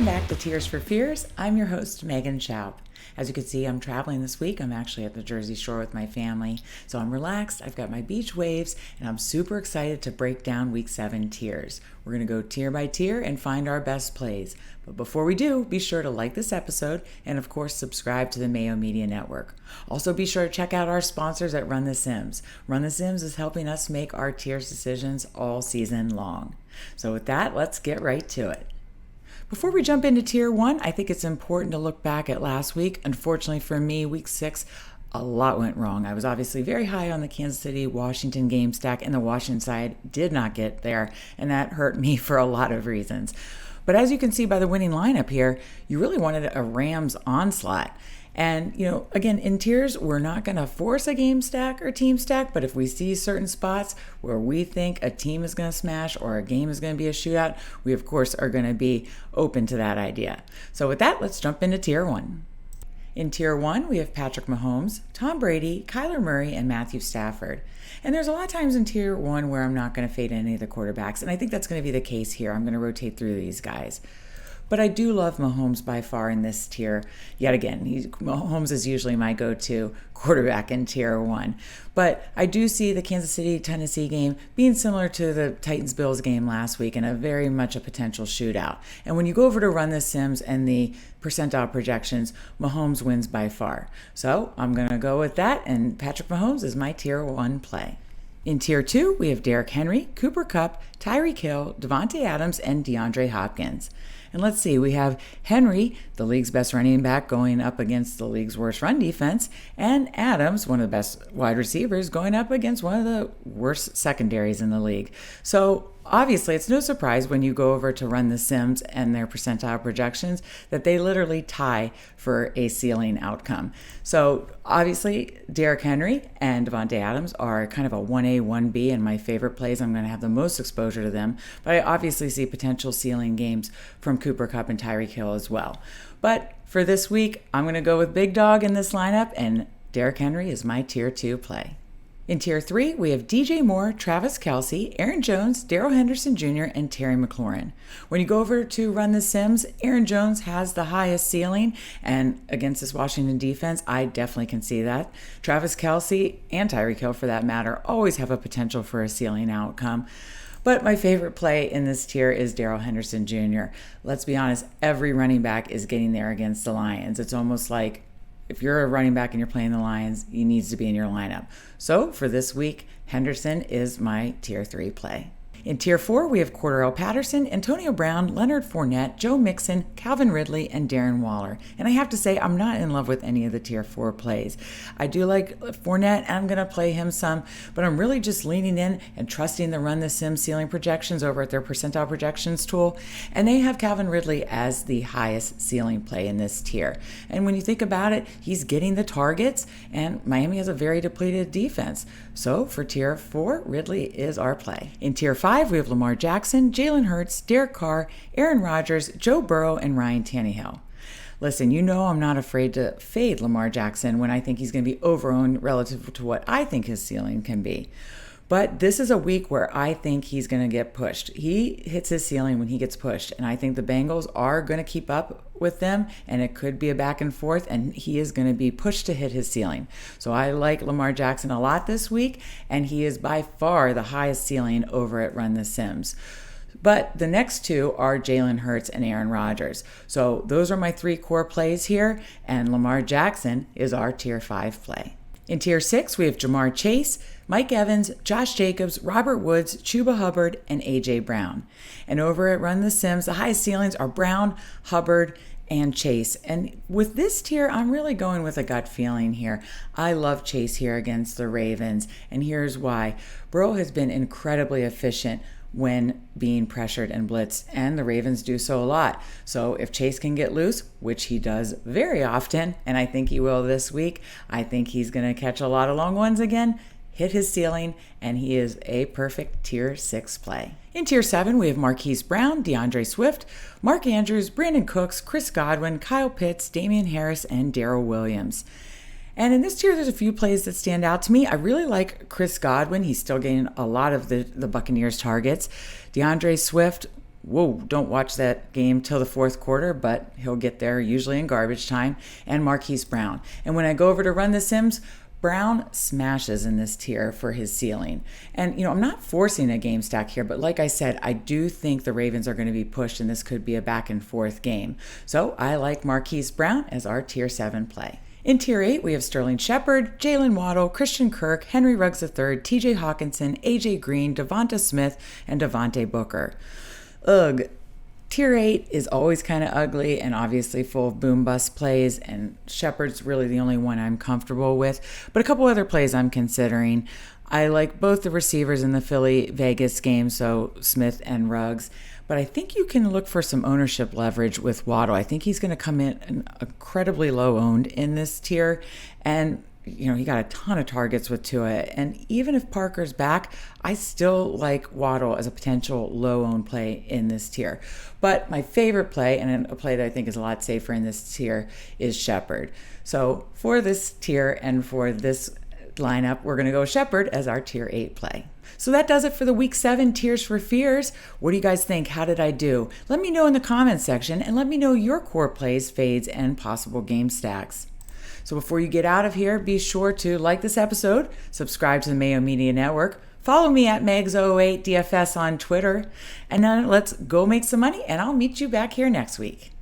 back to Tears for Fears. I'm your host, Megan Shoup. As you can see, I'm traveling this week. I'm actually at the Jersey Shore with my family, so I'm relaxed. I've got my beach waves, and I'm super excited to break down Week 7 tiers. We're going to go tier by tier and find our best plays. But before we do, be sure to like this episode and, of course, subscribe to the Mayo Media Network. Also, be sure to check out our sponsors at Run the Sims. Run the Sims is helping us make our tiers decisions all season long. So with that, let's get right to it. Before we jump into Tier 1, I think it's important to look back at last week. Unfortunately for me, Week 6, a lot went wrong. I was obviously very high on the Kansas City-Washington game stack, and the Washington side did not get there, and that hurt me for a lot of reasons. But as you can see by the winning lineup here, you really wanted a Rams onslaught. And, again, in tiers, we're not going to force a game stack or team stack, but if we see certain spots where we think a team is going to smash or a game is going to be a shootout, we, of course, are going to be open to that idea. So with that, let's jump into Tier 1. In Tier 1, we have Patrick Mahomes, Tom Brady, Kyler Murray, and Matthew Stafford. And there's a lot of times in Tier 1 where I'm not going to fade any of the quarterbacks, and I think that's going to be the case here. I'm going to rotate through these guys. But I do love Mahomes by far in this tier. Yet again, Mahomes is usually my go-to quarterback in Tier 1. But I do see the Kansas City-Tennessee game being similar to the Titans-Bills game last week and a very much a potential shootout. And when you go over to Run the Sims and the percentile projections, Mahomes wins by far. So I'm going to go with that, and Patrick Mahomes is my Tier 1 play. In Tier 2, we have Derrick Henry, Cooper Kupp, Tyreek Hill, Devontae Adams, and DeAndre Hopkins. And let's see, we have Henry, the league's best running back, going up against the league's worst run defense, and Adams, one of the best wide receivers, going up against one of the worst secondaries in the league. So obviously, it's no surprise when you go over to Run the Sims and their percentile projections that they literally tie for a ceiling outcome. So obviously, Derrick Henry and Devontae Adams are kind of a 1A, 1B, and my favorite plays. I'm going to have the most exposure to them. But I obviously see potential ceiling games from Cooper Kupp and Tyreek Hill as well. But for this week, I'm going to go with Big Dog in this lineup, and Derrick Henry is my Tier 2 play. In Tier 3, we have DJ Moore, Travis Kelce, Aaron Jones, Darrell Henderson Jr., and Terry McLaurin. When you go over to Run the Sims, Aaron Jones has the highest ceiling, and against this Washington defense, I definitely can see that. Travis Kelce, and Tyreek Hill for that matter, always have a potential for a ceiling outcome. But my favorite play in this tier is Darrell Henderson Jr. Let's be honest, every running back is getting there against the Lions. It's almost like if you're a running back and you're playing the Lions, he needs to be in your lineup. So for this week, Henderson is my Tier 3 play. In Tier 4, we have Cordarrelle Patterson, Antonio Brown, Leonard Fournette, Joe Mixon, Calvin Ridley, and Darren Waller. And I have to say, I'm not in love with any of the Tier 4 plays. I do like Fournette, and I'm going to play him some, but I'm really just leaning in and trusting the Run the Sim ceiling projections over at their percentile projections tool. And they have Calvin Ridley as the highest ceiling play in this tier. And when you think about it, he's getting the targets, and Miami has a very depleted defense. So for Tier 4, Ridley is our play. In Tier 5, we have Lamar Jackson, Jalen Hurts, Derek Carr, Aaron Rodgers, Joe Burrow, and Ryan Tannehill. Listen, I'm not afraid to fade Lamar Jackson when I think he's going to be overowned relative to what I think his ceiling can be. But this is a week where I think he's going to get pushed. He hits his ceiling when he gets pushed, and I think the Bengals are going to keep up with them, and it could be a back and forth, and he is going to be pushed to hit his ceiling. So I like Lamar Jackson a lot this week, and he is by far the highest ceiling over at Run the Sims. But the next two are Jalen Hurts and Aaron Rodgers. So those are my 3 core plays here, and Lamar Jackson is our Tier 5 play. In Tier 6, we have Jamar Chase, Mike Evans, Josh Jacobs, Robert Woods, Chuba Hubbard, and A.J. Brown. And over at Run the Sims, the highest ceilings are Brown, Hubbard, and Chase. And with this tier, I'm really going with a gut feeling here. I love Chase here against the Ravens, and here's why. Burrow has been incredibly efficient when being pressured and blitzed, and the Ravens do so a lot. So if Chase can get loose, which he does very often, and I think he will this week, I think he's going to catch a lot of long ones again, hit his ceiling, and he is a perfect Tier 6 play. In Tier 7, we have Marquise Brown, DeAndre Swift, Mark Andrews, Brandon Cooks, Chris Godwin, Kyle Pitts, Damian Harris, and Darrell Williams. And in this tier, there's a few plays that stand out to me. I really like Chris Godwin. He's still getting a lot of the Buccaneers targets. DeAndre Swift, whoa, don't watch that game till the fourth quarter, but he'll get there usually in garbage time, and Marquise Brown. And when I go over to run the Sims, Brown smashes in this tier for his ceiling. And, I'm not forcing a game stack here, but like I said, I do think the Ravens are going to be pushed and this could be a back and forth game. So I like Marquise Brown as our tier 7 play. In Tier 8, we have Sterling Shepard, Jalen Waddle, Christian Kirk, Henry Ruggs III, TJ Hawkinson, AJ Green, Devonta Smith, and Devontae Booker. Ugh. Tier 8 is always kind of ugly and obviously full of boom-bust plays, and Shepard's really the only one I'm comfortable with. But a couple other plays I'm considering. I like both the receivers in the Philly-Vegas game, so Smith and Ruggs. But I think you can look for some ownership leverage with Waddle. I think he's going to come in incredibly low-owned in this tier, and he got a ton of targets with Tua. And even if Parker's back, I still like Waddle as a potential low-owned play in this tier. But my favorite play, and a play that I think is a lot safer in this tier, is Shepard. So for this tier and for this lineup, we're going to go Shepard as our tier 8 play. So that does it for the Week 7 Tiers for Fears. What do you guys think? How did I do? Let me know in the comments section, and let me know your core plays, fades, and possible game stacks. So before you get out of here, be sure to like this episode, subscribe to the Mayo Media Network, follow me at Megs08DFS on Twitter, and then let's go make some money, and I'll meet you back here next week.